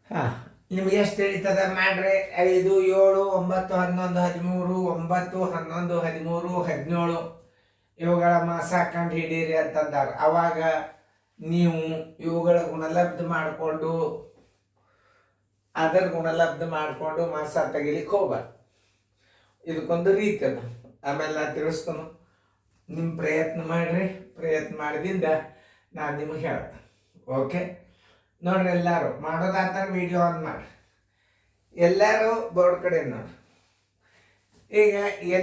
ಹಾಂ, ನಿಮಗೆ ಎಷ್ಟು ತಿಳಿತದ ಮಾಡ್ರಿ. 5, 7, 9, 11, 13, 9, 11, 13, 17 ಇವುಗಳ ಮಾಸ ಕಂಡು ಹಿಡೀರಿ ಅಂತಂದಾರ. ಅವಾಗ ನೀವು ಇವುಗಳ ಗುಣಲಬ್ಧ ಮಾಡಿಕೊಂಡು ಅದರ ಗುಣಲಬ್ಧ ಮಾಡಿಕೊಂಡು ಮಾಸ ತೆಗಿಲಿಕ್ಕೆ ಹೋಗ್ಬಾರ್ದು. ಇದಕ್ಕೊಂದು ರೀತಿ ಅದ. ಆಮೇಲೆ ನಾನು ತಿಳಿಸ್ತಾನು. ನಿಮ್ಮ ಪ್ರಯತ್ನ ಮಾಡಿರಿ. ಪ್ರಯತ್ನ ಮಾಡಿದಿಂದ ನಾನು ನಿಮಗೆ ಹೇಳ್ತೇನೆ. ಓಕೆ ನೋಡ್ರಿ, ಎಲ್ಲರೂ ಮಾಡೋದಾದ ವಿಡಿಯೋ ಆನ್ ಮಾಡಿರಿ. ಎಲ್ಲರೂ ಬೋರ್ಡ್ ಕಡೆ ನೋಡ್ರಿ. ಈಗ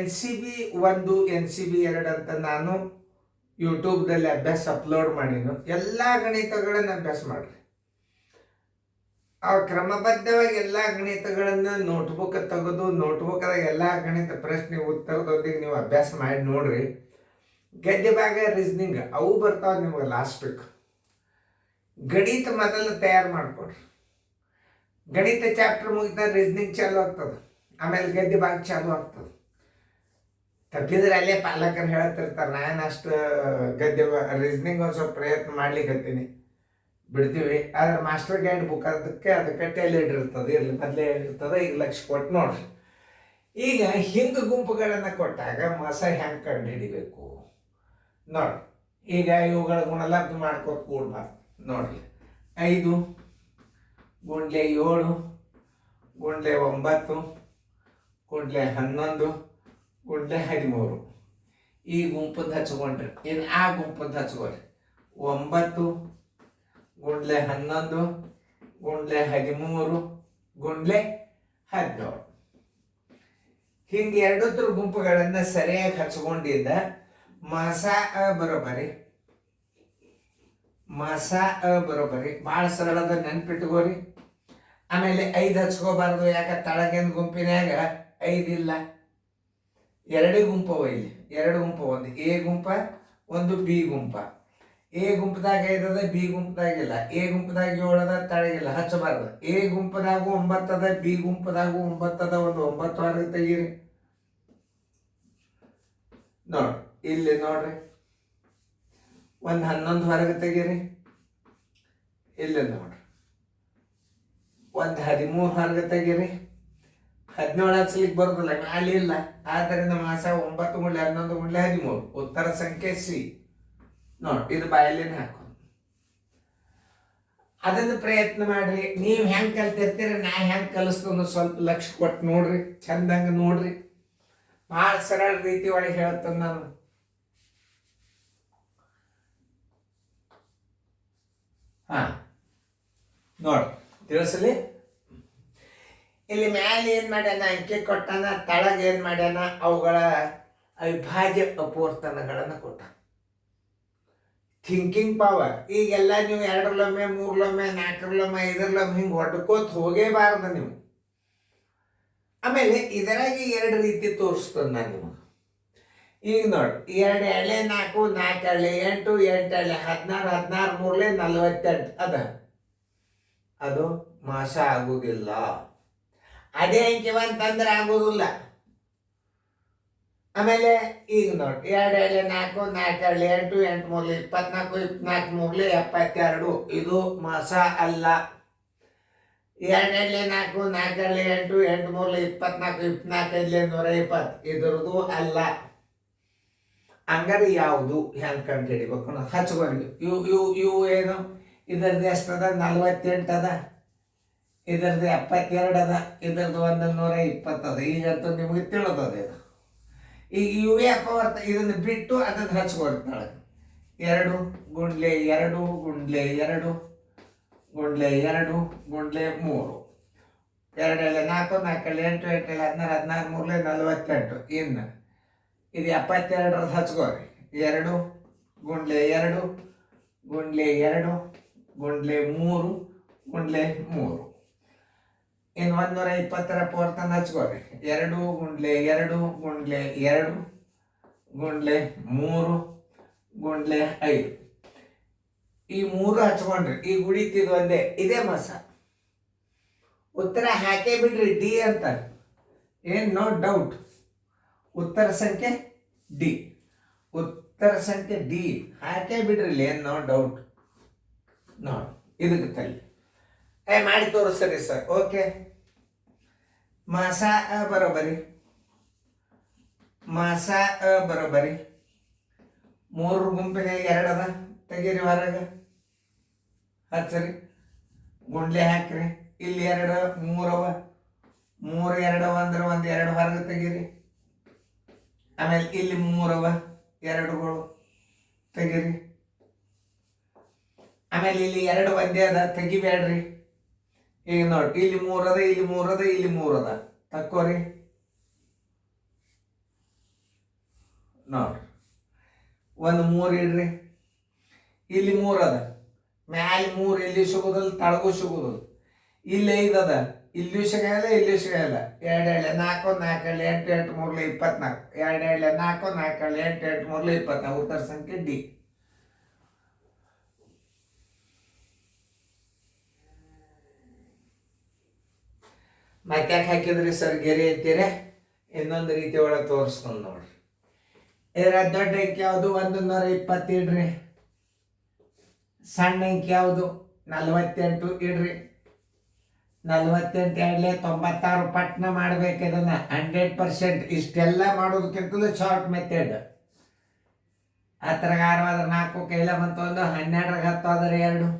NCB 1, NCB 2 ಅಂತ ನಾನು ಯೂಟ್ಯೂಬ್ದಲ್ಲಿ ಅಭ್ಯಾಸ ಅಪ್ಲೋಡ್ ಮಾಡೀನಿ. ಎಲ್ಲ ಗಣಿತಗಳನ್ನು ಅಭ್ಯಾಸ ಮಾಡಿರಿ. ಆ ಕ್ರಮಬದ್ಧವಾಗಿ ಎಲ್ಲ ಗಣಿತಗಳನ್ನು ನೋಟ್ಬುಕ್ ತೆಗೆದು ನೋಟ್ಬುಕ್ದಾಗ ಎಲ್ಲ ಗಣಿತ ಪ್ರಶ್ನೆ ಉತ್ತರದೊಂದಿಗೆ ನೀವು ಅಭ್ಯಾಸ ಮಾಡಿ ನೋಡ್ರಿ. ಗದ್ಯ ಭಾಗ ರೀಸನಿಂಗ್ ಅವು ಬರ್ತಾವೆ ನಿಮಗೆ ಲಾಸ್ಟಿಗೆ. ಗಣಿತ ಮೊದಲು ತಯಾರು ಮಾಡಿಕೊಡ್ರಿ. ಗಣಿತ ಚಾಪ್ಟರ್ ಮುಗಿದ ರೀಸನಿಂಗ್ ಚಾಲು ಆಗ್ತದೆ. ಆಮೇಲೆ ಗದ್ಯ ಭಾಗ ಚಾಲು ಆಗ್ತದೆ. ತಪ್ಪಿದ್ರೆ ಅಲ್ಲೇ ಪಾಲಕರು ಹೇಳ್ತಿರ್ತಾರೆ, ನಾನು ಅಷ್ಟು ಗದ್ಯ ರೀಸನಿಂಗ್ ಒಂದು ಸ್ವಲ್ಪ ಪ್ರಯತ್ನ ಮಾಡ್ಲಿಕ್ಕೆ ಬಿಡ್ತೀವಿ. ಆದ್ರೆ ಮಾಸ್ಟರ್ ಗೈಡ್ ಬುಕ್ ಅದಕ್ಕೆ ಟೆಲ್ ಇಟ್ಟಿರ್ತದೆ. ಇರಲಿ ಮೊದಲೇ ಇರ್ತದೆ. ಈಗ ಲಕ್ಷ ಕೊಟ್ಟು ನೋಡ್ರಿ. ಈಗ ಹಿಂಗೆ ಗುಂಪುಗಳನ್ನು ಕೊಟ್ಟಾಗ ಮಾಸ ಹೆಂಗೆ ಕಂಡು ಹಿಡಿಬೇಕು ನೋಡ್ರಿ. ಈಗ ಇವುಗಳ ಗುಣಲಬ್ಧ ಮಾಡ್ಕೊತ ಕೂಡ್ಬಾರ್ದು ನೋಡ್ರಿ. 5 ಗುಂಡ್ಲೆ 7 ಗುಂಡ್ಲೆ 9 ಗುಂಡ್ಲೆ 11 ಗುಂಡ್ಲೆ 13 ಈ ಗುಂಪದ್ದು ಹಚ್ಕೊಂಡ್ರಿ. ಇನ್ನು ಆ ಗುಂಪದ್ದು ಹಚ್ಕೊಳ್ರಿ. 9 ಗುಂಡ್ಲೆ 11 ಗುಂಡ್ಲೆ 13 ಗುಂಡ್ಲೆ 17 ಹಿಂಗೆ ಎರಡತ್ರ ಗುಂಪುಗಳನ್ನು ಸರಿಯಾಗಿ ಹಚ್ಕೊಂಡಿದ್ದ ಮಾಸ ಬರೋಬರಿ. ಮಾಸ ಬರೋಬರಿ ಭಾಳ ಸರಳದ ನೆನ್ಪಿಟ್ಕೋರಿ. ಆಮೇಲೆ 5 ಹಚ್ಕೋಬಾರ್ದು. ಯಾಕೆ ತಳಗಿನ ಗುಂಪಿನಾಗ 5 ಇಲ್ಲ. 2 ಗುಂಪವ ಇಲ್ಲಿ. 2 ಗುಂಪ, ಒಂದು ಎ ಗುಂಪ ಒಂದು ಬಿ ಗುಂಪ. ಎ ಗುಂಪದಾಗ 5 ಅದ, ಬಿ ಗುಂಪದಾಗಿಲ್ಲ. ಎ ಗುಂಪದಾಗ 7 ಅದ, ತಳಗಿಲ್ಲ, ಹಚ್ಚಬಾರ್ದು. ಎ ಗುಂಪದಾಗೂ 9 ಅದ, ಬಿ ಗುಂಪದಾಗೂ 9 ಅದ. ಒಂದು 9 ಹೊರಗೆ ತೆಗೀರಿ ನೋಡ್ರಿ. ಇಲ್ಲಿ ನೋಡ್ರಿ, ಒಂದು 11 ಹೊರಗೆ ತೆಗೀರಿ. ಇಲ್ಲಿ ನೋಡ್ರಿ, ಒಂದು 13 ಹೊರಗೆ ತೆಗೀರಿ. 17 ಹಚ್ಲಿಕ್ಕೆ ಬರೋದಿಲ್ಲ, ಮ್ಯಾಲೆ ಇಲ್ಲ. ಆದ್ದರಿಂದ ಮಾಸ 9 ಗುಂಡ್ಲೆ 11 ಗುಂಡ್ಲೆ 13. ಉತ್ತರ ಸಂಖ್ಯೆ ಸಿ ನೋಡಿ. ಇದು ಬಾಯಲ್ಲಿನ ಹಾಕೋದು. ಅದನ್ನು ಪ್ರಯತ್ನ ಮಾಡ್ರಿ. ನೀವು ಹೆಂಗೆ ಕಲ್ತಿರ್ತೀರಿ, ನಾ ಹೆಂಗೆ ಕಲಿಸ್ತೇನೆ ಸ್ವಲ್ಪ ಲಕ್ಷ ಕೊಟ್ಟು ನೋಡ್ರಿ. ಚಂದಂಗೆ ನೋಡ್ರಿ. ಭಾಳ ಸರಳ ರೀತಿ ಒಳಗೆ ಹೇಳ್ತೇನೆ ನಾನು. ನೋಡಿ ತಿಳಿಸಲಿ. ಇಲ್ಲಿ ಮ್ಯಾಲೆ ಏನು ಮಾಡ್ಯಾನ, ಅಂಕೆ ಕೊಟ್ಟಾನ. ತಳಗ ಏನು ಮಾಡ್ಯಾನ, ಅವುಗಳ ಅವಿಭಾಜ್ಯ ಅಪೂರ್ತನಗಳನ್ನು ಕೊಟ್ಟ. Thinking power. ಈಗೆಲ್ಲ ನೀವು 2ರಲ್ಲೊಮ್ಮೆ 3ರಲ್ಲೊಮ್ಮೆ 4ರಲ್ಲೊಮ್ಮೆ 5ರಲ್ಲೊಮ್ಮೆ ಹಿಂಗೆ ಹೊಡ್ಕೋತ ಹೋಗೇಬಾರ್ದು ನೀವು. ಆಮೇಲೆ ಇದರಾಗಿ 2 ರೀತಿ ತೋರಿಸ್ತೇನೆ ನಾನು ನಿಮಗೆ. ಈಗ ನೋಡಿ, 2 ಎಳೆ 4, 4 ಎಳೆ 8, 8 ಎಳೆ 16, 16 3 48 ಅದ. ಅದು ಮಾಸ ಆಗುವುದಿಲ್ಲ. ಅದೇ ಅಂಕೆ ಅಂತಂದ್ರೆ ಆಗೋದಿಲ್ಲ. ಆಮೇಲೆ ಈಗ ನೋಡಿ, 2 ಎಳೆ 4, 4 ಎಳೆ 8, 8 3 24, 24 3 72 ಇದು ಮಾಸ ಅಲ್ಲ. 2 ಎಳೆ 4, 4 ಎಳೆ 8, 8 3 24, 24 120 ಇದರದು ಅಲ್ಲ. ಹಂಗಾರೆ ಯಾವುದು ಹೆಂಗೆ ಕಂಡು ಹಿಡಿಬೇಕು ಅನ್ನೋದು ಹಚ್ಕೊಂಡು ಇವು ಏನು, ಇದರದ್ದು ಎಷ್ಟದ 48 ಅದ, ಇದರದ್ದು 72 ಅದ, ಇದರದ್ದು 120 ಅದ. ಈಗಂತೂ ನಿಮಗೆ ತಿಳಿದದ ಇದು. ಈಗ ಇವೇ ಅಪವರ್ತ. ಇದನ್ನು ಬಿಟ್ಟು ಅದನ್ನು ಹಚ್ಕೊಳ್ತಾಳೆ. 2 ಗುಂಡ್ಲೆ 2 ಗುಂಡ್ಲೆ 2 ಗುಂಡ್ಲೆ 2 ಗುಂಡ್ಲೆ 3 2 ಎಳೆ 4, 4 ಎಳೆ 8, 8 ಎಳೆ 16, 16 3 48 ಇನ್ನು ಇದು 72 ಹಚ್ಕೋರಿ. 2 ಗುಂಡ್ಲೆ 2 ಗುಂಡ್ಲೆ 2 ಗುಂಡ್ಲೆ 3 ಗುಂಡ್ಲೆ 3 ಇನ್ನು 120 ಪವರ್ತನ ಹಚ್ಕೋರಿ. 2 ಗುಂಡ್ಲೆ 2 ಗುಂಡ್ಲೆ 2 ಗುಂಡ್ಲೆ 3 ಗುಂಡ್ಲೆ 5 ಈ 3 ಹಚ್ಕೊಂಡ್ರಿ. ಈ ಉಳಿತಿದ್ದು ಒಂದೇ. ಇದೇ ಮಾಸ. ಉತ್ತರ ಹಾಕೇ ಬಿಡ್ರಿ. ಡಿ ಅಂತ ಏನು ನೋ ಡೌಟ್. ಉತ್ತರ ಸಂಖ್ಯೆ ಡಿ. ಉತ್ತರ ಸಂಖ್ಯೆ ಡಿ ಹಾಕೇ ಬಿಡ್ರಿ. ಏನು ನೋ ಡೌಟ್. ನೋಡಿ ಇದಕ್ಕೆ ತಲ್ಲಿ ಮಾಡಿ ತೋರಿಸ್ರಿ ಸರ್. ಓಕೆ, ಮಾಸ ಬರೋಬರಿ, ಮಾಸ ಬರೋಬರಿ. 3 ಗುಂಪಿನಾಗ 2 ಅದ, ತೆಗೀರಿ ಹೊರಗೆ, ಹಚ್ಚರಿ, ಗುಂಡ್ಲೆ ಹಾಕ್ರಿ. ಇಲ್ಲಿ 2 3 ಅವ, 3 2 ಅವ ಅಂದ್ರೆ 1 2 ಹೊರಗೆ ತೆಗೀರಿ. ಆಮೇಲೆ ಇಲ್ಲಿ 3 ಅವ, 2ಗಳು ತೆಗೀರಿ. ಆಮೇಲೆ ಇಲ್ಲಿ 2 ಒಂದೇ ಅದ, ತೆಗಿಬೇಡ್ರಿ. ಈಗ ನೋಡಿ, ಇಲ್ಲಿ 3 ಅದ, ಇಲ್ಲಿ 3 ಅದ, ಇಲ್ಲಿ 3 ಅದ, ತಕ್ಕೋರಿ. ನೋಡ್ರಿ, 1 3 ಇಡ್ರಿ. ಇಲ್ಲಿ 3 ಅದ, ಮ್ಯಾಲೆ 3 ಇಲ್ಲಿ ಸಿಗೋದಿಲ್ಲ, ತಳಗೂ ಸಿಗೋದಿಲ್ಲ. ಇಲ್ಲಿ 5 ಅದ, ಇಲ್ಲಿಯೂ ಸಿಗಲ್ಲ, ಇಲ್ಲಿಯೂ ಸಿಗಲ್ಲ. 2 2 4 4 8 8 3 24. 2 2 4 4 8 8 3 24. ಉತ್ತರ ಸಂಖ್ಯೆ ಡಿ. ಮತ್ತ್ಯಾಕೆ ಹಾಕಿದ್ರಿ ಸರ್ ಗೆರೆ ಅಂತೀರ? ಇನ್ನೊಂದು ರೀತಿ ಒಳಗೆ ತೋರಿಸ್ಕೊಂಡು ನೋಡ್ರಿ. ಇದರ ದೊಡ್ಡ ಅಂಕಿ ಯಾವುದು? 120 ಇಡ್ರಿ. ಸಣ್ಣ ಅಂಕಿ ಯಾವುದು? 48 ಇಡ್ರಿ. 48 2 96. ಪಟ್ನ ಮಾಡ್ಬೇಕು ಇದನ್ನ 100%. ಇಷ್ಟೆಲ್ಲ ಮಾಡೋದಕ್ಕಿಂತಲೂ ಶಾರ್ಟ್ ಮೆಥಡ್. 10 6 4 ಕೈಲ ಬಂತು 1, 12 10 ಆದ್ರೆ 2.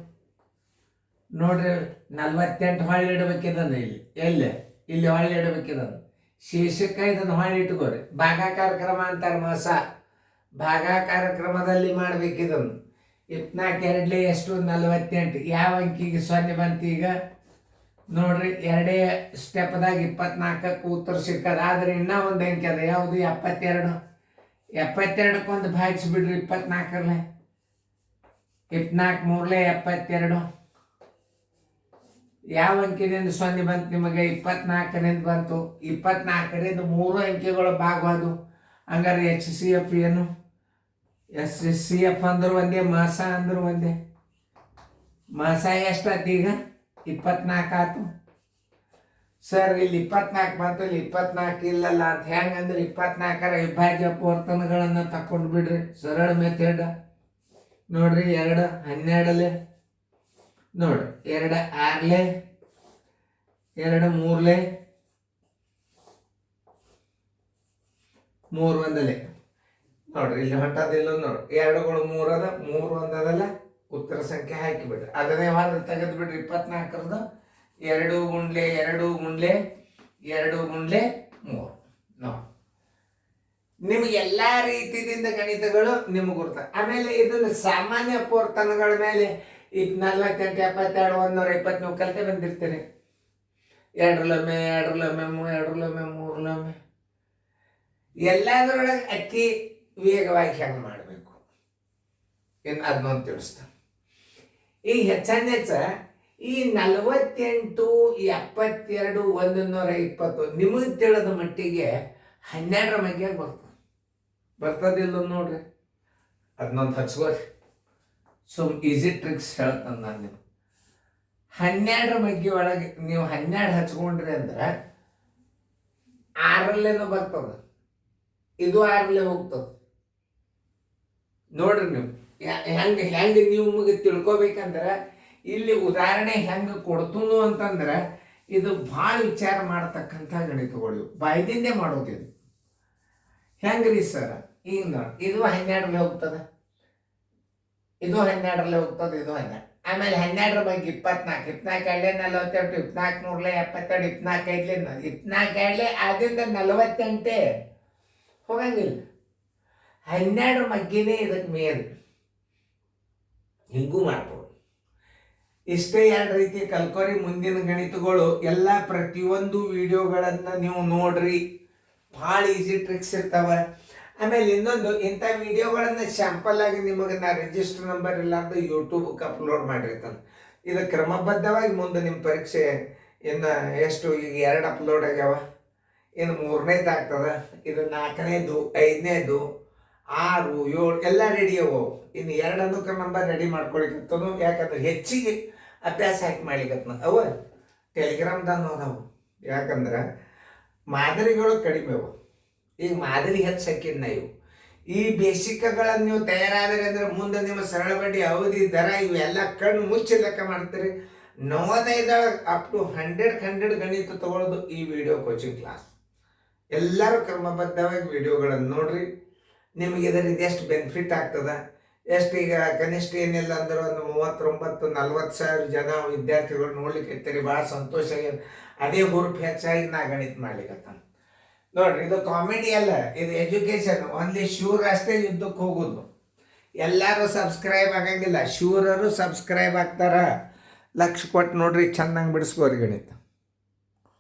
ನೋಡ್ರಿ, 48 ಹೊಳ್ಳಿ ಇಡಬೇಕಿದನ್ನು ಇಲ್ಲಿ, ಇಲ್ಲಿ ಹೊಳ್ಳಿ ಇಡಬೇಕಿದನ್ನು. ಶೀರ್ಷಕ್ಕೆ ಇದನ್ನು ಹೊಳ್ಳಿ ಇಟ್ಕೋರಿ. ಭಾಗಾಕಾರ ಕ್ರಮ ಅಂತಾರೆ ಮಾಸ. ಭಾಗಾಕಾರ ಕ್ರಮದಲ್ಲಿ ಮಾಡ್ಬೇಕಿದನ್ನು. 24 2 ಎಷ್ಟು? 48. ಯಾವ ಅಂಕಿಗೆ 0 ಬಂತು ಈಗ? ನೋಡ್ರಿ, 2 ಸ್ಟೆಪ್ದಾಗ 24ಕ್ಕೆ ಉತ್ತರ ಸಿಕ್ಕದ. ಆದ್ರೆ ಇನ್ನೂ ಒಂದು ಅಂಕಿ ಅದ, ಯಾವುದು? 72. 72ಕ್ಕೆ ಭಾಗಿಸ್ಬಿಡ್ರಿ 24ರಲ್ಲಿ. 24 3 72. ಯಾವ ಅಂಕಿನಿಂದ 0 ಬಂತು ನಿಮಗೆ? 24ನಿಂದ ಬಂತು. 24ರಿಂದ 3 ಅಂಕಿಗಳು ಭಾಗವಾದು. ಹಂಗಾರೆ HCF ಏನು? SCF ಅಂದ್ರೆ ಒಂದೇ, ಮಾಸ ಅಂದ್ರೆ ಒಂದೇ. ಮಾಸ ಎಷ್ಟಾಯ್ತು ಈಗ? 24 ಆಯ್ತು. ಸರ್ ಇಲ್ಲಿ 24 ಬಂತು, ಇಲ್ಲಿ 24 ಇಲ್ಲಲ್ಲ ಅಂತ ಹೆಂಗಂದ್ರೆ 24ರ ವಿಭಾಜ್ಯ ಪೂರ್ತನಗಳನ್ನು ತಕೊಂಡು ಬಿಡ್ರಿ. ಸರಳ ಮೆಥಡ್ ನೋಡ್ರಿ. 2 12 ನೋಡ್ರಿ, 2 6 2 3 3 1 ನೋಡ್ರಿ. ಇಲ್ಲಿ ಹೊಂಟದಿಲ್ಲ ನೋಡ್ರಿ, 2ಗಳು 3 ಅದ, 3 1 ಅದಲ್ಲ. ಉತ್ತರ ಸಂಖ್ಯೆ ಹಾಕಿಬಿಡ್ರಿ. ಅದನ್ನೇ ಹೊರಗೆ ತೆಗೆದು ಬಿಡ್ರಿ. 24ರದ 2 ಗುಂಡ್ಲೆ 2 ಗುಂಡ್ಲೆ 2 ಗುಂಡ್ಲೆ 3 ನೋಡಿ. ನಿಮ್ಗೆ ಎಲ್ಲಾ ರೀತಿಯಿಂದ ಗಣಿತಗಳು ನಿಮ್ಗೆ ಗುರ್ತ. ಆಮೇಲೆ ಇದನ್ನ ಸಾಮಾನ್ಯ ಪೂರ್ತನಗಳ ಮೇಲೆ 48 72 120 ನೀವು ಕಲಿತೆ ಬಂದಿರ್ತೀರಿ. 2 2 ಎಲ್ಲದರೊಳಗೆ ಅತಿ ವೇಗವಾಗಿ ಹೆಂಗೆ ಮಾಡಬೇಕು ಇನ್ನು ಅದನ್ನೊಂದು ತಿಳಿಸ್ತಾ. ಈಗ ಹೆಚ್ಚಾನೆಚ್ಚ ಈ 48 72 120 ನಿಮಗೆ ತಿಳಿದ ಮಟ್ಟಿಗೆ 12ರ ಮಗ್ಗೆ ಬರ್ತದಿಲ್ಲ ನೋಡ್ರಿ. ಅದನ್ನೊಂದು ಹಚ್ಕೋರಿ. ಈಸಿ ಟ್ರಿಕ್ಸ್ ಹೇಳ್ತಾನೆ ನಾನು ನೀವು. 12ರ ಮಗ್ಗೆ ಒಳಗೆ ನೀವು 12 ಹಚ್ಕೊಂಡ್ರಿ ಅಂದ್ರೆ 6ರಲ್ಲೇನೋ ಬರ್ತದೆ, ಇದು 6ರಲ್ಲೇ ಹೋಗ್ತದೆ. ನೋಡ್ರಿ ನೀವು ಹೆಂಗೆ ನೀವು ನಿಮಗೆ ತಿಳ್ಕೊಬೇಕಂದ್ರೆ ಇಲ್ಲಿ ಉದಾಹರಣೆ ಹೆಂಗೆ ಕೊಡ್ತನು ಅಂತಂದ್ರೆ ಇದು ಭಾಳ ವಿಚಾರ ಮಾಡ್ತಕ್ಕಂಥ ಗಣಿತಗಳು. ಬಾಯ್ದಿಂದೇ ಮಾಡೋದಿದು. ಹೆಂಗ್ರಿ ಸರ್? ಈಗ ನೋಡಿ, ಇದು 12ರಲ್ಲಿ ಹೋಗ್ತದೆ, ಇದು 12ರಲ್ಲಿ ಹೋಗ್ತದೆ, ಇದು 12. ಆಮೇಲೆ 12ರ ಬಗ್ಗೆ 24 24 48 24 72 24 24 ಆದ್ರಿಂದ 48 ಹೋಗಂಗಿಲ್ಲ. 12ರ ಮಗ್ಗಿನೇ ಇದಕ್ಕೆ ಮೇನ್. ಹಿಂಗೂ ಮಾಡ್ಬೋದು. ಇಷ್ಟೇ 2 ರೀತಿ ಕಲ್ಕೋರಿ. ಮುಂದಿನ ಗಣಿತಗಳು ಎಲ್ಲ ಪ್ರತಿಯೊಂದು ವಿಡಿಯೋಗಳನ್ನು ನೀವು ನೋಡ್ರಿ. ಭಾಳ ಈಸಿ ಟ್ರಿಕ್ಸ್ ಇರ್ತಾವೆ. ಆಮೇಲೆ ಇನ್ನೊಂದು, ಇಂಥ ವಿಡಿಯೋಗಳನ್ನು ಶಾಂಪಲ್ ಆಗಿ ನಿಮಗೆ ನಾ ರಿಜಿಸ್ಟರ್ ನಂಬರ್ ಇಲ್ಲಾರ್ದು ಯೂಟ್ಯೂಬ್ಗೆ ಅಪ್ಲೋಡ್ ಮಾಡಿರ್ತಾನೆ. ಇದು ಕ್ರಮಬದ್ಧವಾಗಿ ಮುಂದೆ ನಿಮ್ಮ ಪರೀಕ್ಷೆ ಇನ್ನು ಎಷ್ಟು ಈಗ 2 ಅಪ್ಲೋಡ್ ಆಗ್ಯಾವ, ಇನ್ನು 3ನೇದು ಆಗ್ತದೆ, ಇದು 4ನೇದು 5ನೇದು 6 7 ಎಲ್ಲ ರೆಡಿ ಅವು. ಇನ್ನು 2 ಅನುಕ್ರಮ ನಂಬರ್ ರೆಡಿ ಮಾಡ್ಕೊಳಿಕತ್ತನು. ಯಾಕಂದ್ರೆ ಹೆಚ್ಚಿಗೆ ಅಭ್ಯಾಸ ಹಾಕಿ ಮಾಡ್ಲಿಕ್ಕತ್ತನ ಅವ ಟೆಲಿಗ್ರಾಮ್ದಾಗ ಅದಾವು. ಯಾಕಂದ್ರೆ ಮಾದರಿಗಳು ಕಡಿಮೆ ಅವು. ಈಗ ಮಾದರಿ ಹೆಚ್ಚು ಹಾಕಿದ್ನ ಇವು. ಈ ಬೇಸಿಕ್ಗಳನ್ನು ನೀವು ತಯಾರಾದರೆ ಅಂದ್ರೆ ಮುಂದೆ ನಿಮ್ಮ ಸರಳ ಬಡ್ಡಿ ಅವಧಿ ದರ ಇವೆಲ್ಲ ಕಣ್ಣು ಮುಚ್ಚಿ ಲೆಕ್ಕ ಮಾಡ್ತೀರಿ. ನವೋದಯದೊಳಗೆ ಅಪ್ ಟು 100 ಗಣಿತ ತಗೊಳ್ಳೋದು ಈ ವಿಡಿಯೋ ಕೋಚಿಂಗ್ ಕ್ಲಾಸ್. ಎಲ್ಲರೂ ಕ್ರಮಬದ್ಧವಾಗಿ ವಿಡಿಯೋಗಳನ್ನು ನೋಡ್ರಿ. ನಿಮಗೆ ಇದರಿಂದ ಎಷ್ಟು ಬೆನಿಫಿಟ್ ಆಗ್ತದೆ, ಎಷ್ಟು ಈಗ ಕನಿಷ್ಠ ಏನಿಲ್ಲ ಅಂದ್ರೆ ಒಂದು 39-40 ಸಾವಿರ ಜನ ವಿದ್ಯಾರ್ಥಿಗಳು ನೋಡ್ಲಿಕ್ಕೆ ಇರ್ತೀರಿ. ಭಾಳ ಸಂತೋಷ ಆಗ್ಯದ. ಅದೇ ಗ್ರೂಪ್ ಹೆಚ್ಚಾಗಿ ನಾ ಗಣಿತ ಮಾಡ್ಲಿಕ್ಕತ್ತ ನೋಡ್ರಿ. ಇದು ಕಾಮಿಡಿ ಅಲ್ಲ, ಇದು ಎಜುಕೇಶನ್. ಓನ್ಲಿ ಶೂರ್ ಅಷ್ಟೇ ಯುದ್ಧಕ್ಕೆ ಹೋಗೋದು. ಎಲ್ಲರೂ ಸಬ್ಸ್ಕ್ರೈಬ್ ಆಗಂಗಿಲ್ಲ, ಶೂರರು ಸಬ್ಸ್ಕ್ರೈಬ್ ಆಗ್ತಾರ. ಲಕ್ಷ ಕೊಟ್ಟು ನೋಡ್ರಿ, ಚೆನ್ನಾಗಿ ಬಿಡಿಸ್ಕೋರಿ ಗಣಿತ.